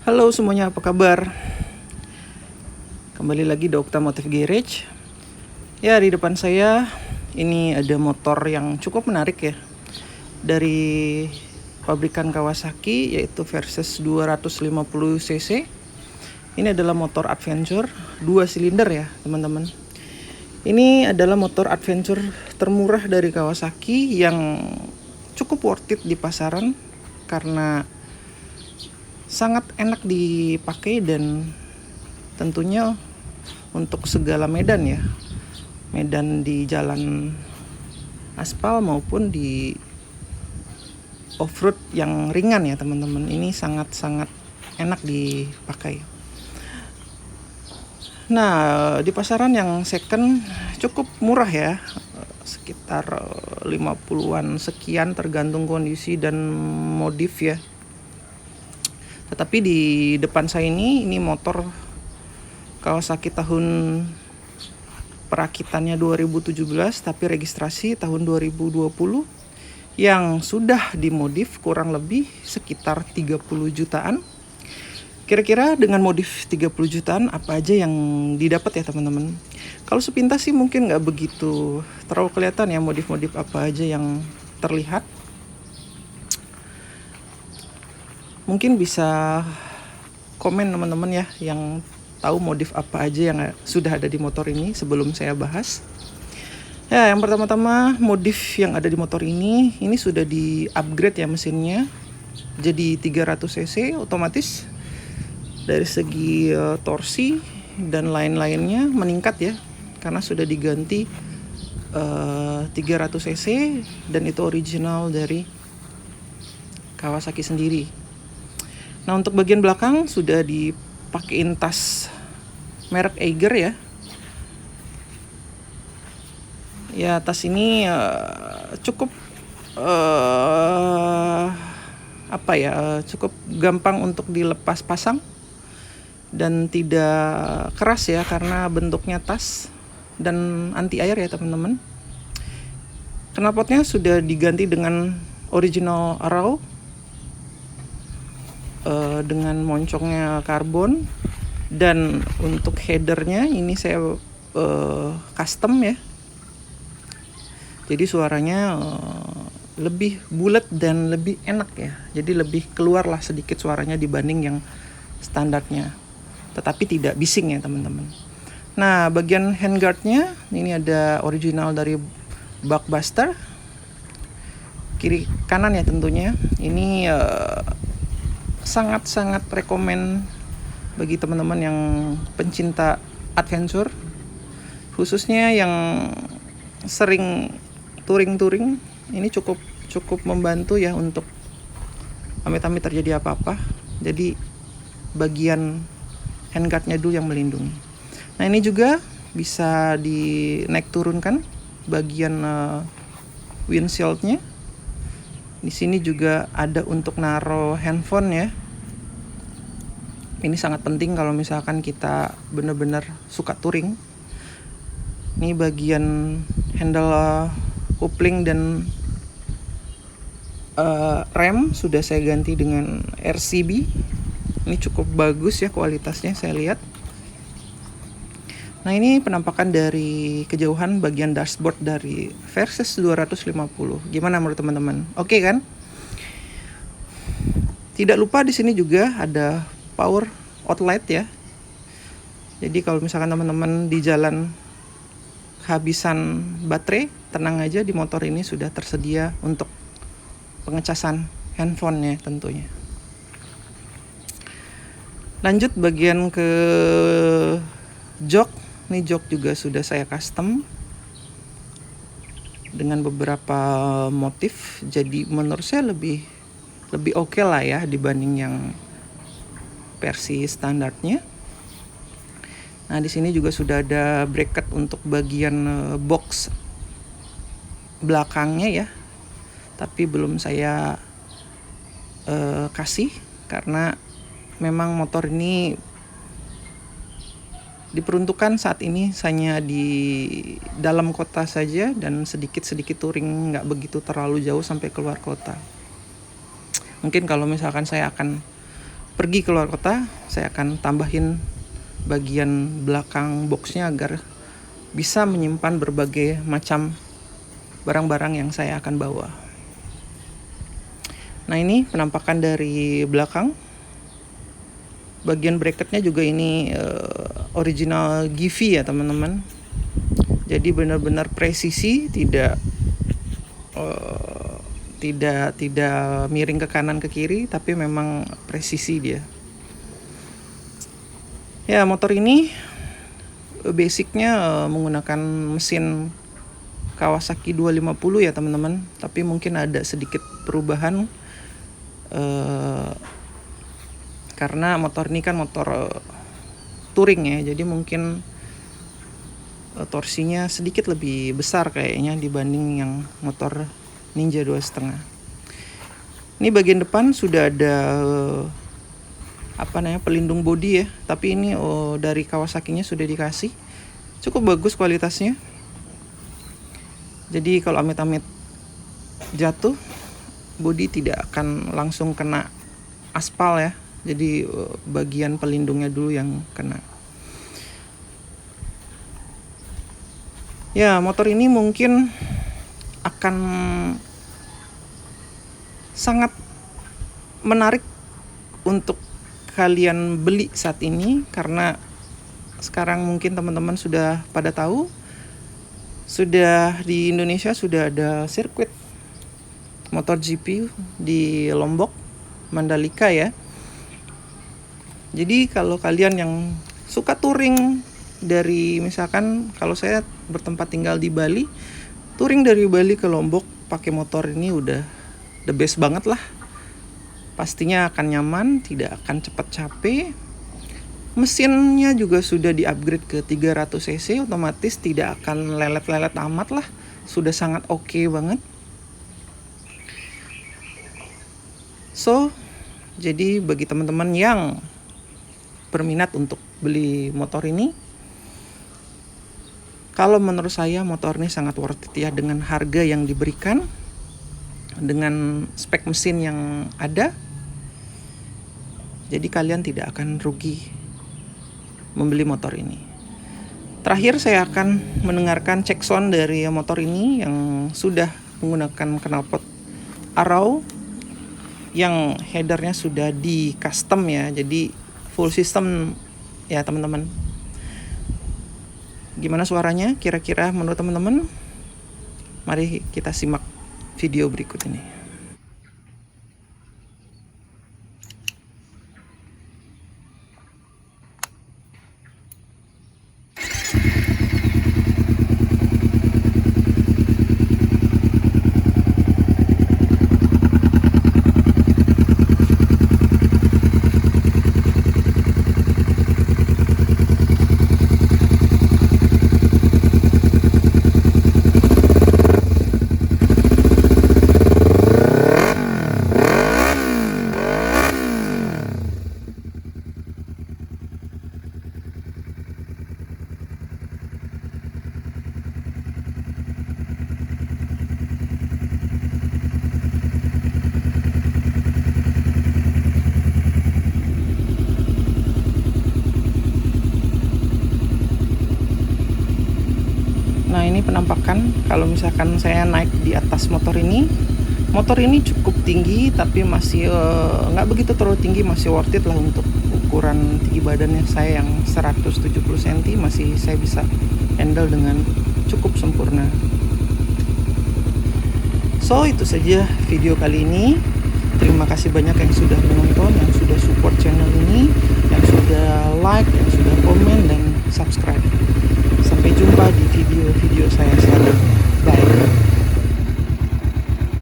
Halo semuanya, apa kabar? Kembali lagi di Oktamotif Garage. Ya, di depan saya ini ada motor yang cukup menarik ya, dari pabrikan Kawasaki, yaitu Versys 250 cc. Ini adalah motor adventure 2 silinder ya teman-teman. Ini adalah motor adventure termurah dari Kawasaki yang cukup worth it di pasaran karena sangat enak dipakai dan tentunya untuk segala medan ya, medan di jalan aspal maupun di off-road yang ringan ya teman-teman. Ini sangat-sangat enak dipakai. Nah, di pasaran yang second cukup murah ya, sekitar 50-an sekian tergantung kondisi dan modif ya. Tetapi di depan saya ini motor Kawasaki tahun perakitannya 2017 tapi registrasi tahun 2020 yang sudah dimodif kurang lebih sekitar 30 jutaan. Kira-kira dengan modif 30 jutaan apa aja yang didapat ya teman-teman? Kalau sepintas sih mungkin nggak begitu terlalu kelihatan ya modif-modif apa aja yang terlihat. Mungkin bisa komen teman-teman ya yang tahu modif apa aja yang sudah ada di motor ini sebelum saya bahas. Ya, yang pertama-tama modif yang ada di motor ini sudah di-upgrade ya mesinnya. Jadi 300 cc otomatis. Dari segi torsi dan lain-lainnya meningkat ya, karena sudah diganti 300 cc dan itu original dari Kawasaki sendiri. Nah, untuk bagian belakang sudah dipakein tas merek Eiger ya. Ya, tas ini cukup cukup gampang untuk dilepas pasang dan tidak keras ya karena bentuknya tas dan anti air ya teman-teman. Knalpotnya sudah diganti dengan original Arrow dengan moncongnya karbon, dan untuk headernya ini saya custom ya. Jadi suaranya lebih bulat dan lebih enak ya. Jadi lebih keluar lah sedikit suaranya dibanding yang standarnya. Tetapi tidak bising ya teman-teman. Nah, bagian handguardnya ini ada original dari Buckbuster. Kiri kanan ya tentunya. Ini sangat-sangat rekomen bagi teman-teman yang pencinta adventure, khususnya yang sering touring. Ini cukup membantu ya untuk amit-amit terjadi apa-apa. Jadi bagian handguardnya dulu yang melindungi. Nah, ini juga bisa dinaik turunkan bagian windshieldnya. Di sini juga ada untuk naruh handphone ya. Ini sangat penting kalau misalkan kita benar-benar suka touring. Ini bagian handle kopling dan rem sudah saya ganti dengan RCB. Ini cukup bagus ya kualitasnya saya lihat. Nah, ini penampakan dari kejauhan bagian dashboard dari Versys 250. Gimana menurut teman-teman? Oke kan? Tidak lupa di sini juga ada power outlet ya. Jadi kalau misalkan teman-teman di jalan kehabisan baterai, tenang aja, di motor ini sudah tersedia untuk pengecasan handphone ya tentunya. Lanjut bagian ke jok. Ini jok juga sudah saya custom dengan beberapa motif. Jadi menurut saya lebih oke lah ya dibanding yang versi standarnya. Nah, di sini juga sudah ada bracket untuk bagian box belakangnya ya. Tapi belum saya kasih karena memang motor ini diperuntukkan saat ini hanya di dalam kota saja dan sedikit-sedikit touring, nggak begitu terlalu jauh sampai keluar kota. Mungkin kalau misalkan saya akan pergi keluar kota, saya akan tambahin bagian belakang boxnya agar bisa menyimpan berbagai macam barang-barang yang saya akan bawa. Nah, ini penampakan dari belakang. Bagian bracketnya juga ini original Givi ya teman-teman. Jadi benar-benar presisi, tidak miring ke kanan ke kiri, tapi memang presisi dia. Ya, motor ini basicnya menggunakan mesin Kawasaki 250 ya teman-teman, tapi mungkin ada sedikit perubahan karena motor ini kan motor touring ya, jadi mungkin torsinya sedikit lebih besar kayaknya dibanding yang motor Ninja 2,5. Ini bagian depan sudah ada pelindung bodi ya, tapi ini dari Kawasaki-nya sudah dikasih, cukup bagus kualitasnya. Jadi kalau amit-amit jatuh, bodi tidak akan langsung kena aspal ya, jadi bagian pelindungnya dulu yang kena. Ya, motor ini mungkin akan sangat menarik untuk kalian beli saat ini, karena sekarang mungkin teman-teman sudah pada tahu, sudah di Indonesia sudah ada sirkuit MotoGP di Lombok, Mandalika ya. Jadi kalau kalian yang suka touring dari, misalkan kalau saya bertempat tinggal di Bali, touring dari Bali ke Lombok pakai motor ini udah the best banget lah. Pastinya akan nyaman, tidak akan cepat capek. Mesinnya juga sudah di-upgrade ke 300 cc, otomatis tidak akan lelet-lelet amat lah. Sudah sangat oke banget. So, jadi bagi teman-teman yang berminat untuk beli motor ini, kalau menurut saya motor ini sangat worth it ya, dengan harga yang diberikan, dengan spek mesin yang ada. Jadi kalian tidak akan rugi membeli motor ini. Terakhir saya akan mendengarkan cek sound dari motor ini yang sudah menggunakan knalpot Arrow yang headernya sudah di custom ya, jadi full system ya teman-teman. Gimana suaranya kira-kira menurut teman-teman? Mari kita simak video berikut ini. Nah, ini penampakan kalau misalkan saya naik di atas motor ini. Motor ini cukup tinggi tapi masih nggak begitu terlalu tinggi, masih worth it lah untuk ukuran tinggi badannya saya yang 170 cm, masih saya bisa handle dengan cukup sempurna. So, itu saja video kali ini. Terima kasih banyak yang sudah menonton, yang sudah support channel ini, yang sudah like, yang sudah komen, dan